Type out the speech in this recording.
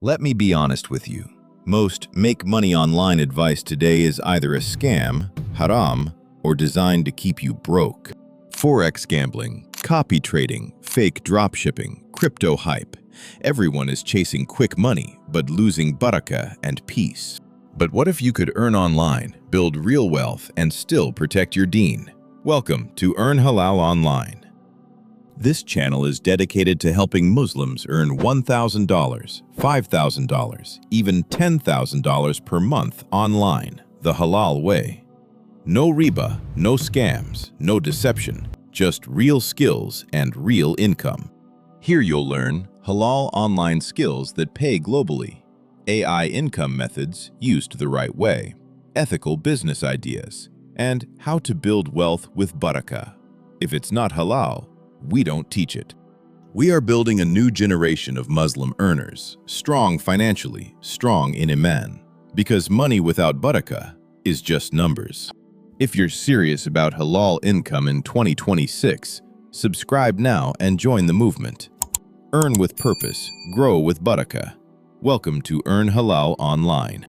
Let me be honest with you. Most make money online advice today is either a scam, haram, or designed to keep you broke. Forex gambling, copy trading, fake dropshipping, crypto hype. Everyone is chasing quick money, but losing barakah and peace. But what if you could earn online, build real wealth, and still protect your deen? Welcome to EarnHalalOnline. This channel is dedicated to helping Muslims earn $1,000, $5,000, even $10,000 per month online, the halal way. No riba, no scams, no deception, just real skills and real income. Here you'll learn halal online skills that pay globally, AI income methods used the right way, ethical business ideas, and how to build wealth with barakah. If it's not halal, we don't teach it. We are building a new generation of Muslim earners, strong financially, strong in iman, because money without barakah is just numbers. If you're serious about halal income in 2026, subscribe now and join the movement. Earn with purpose, grow with barakah. Welcome to EarnHalalOnline.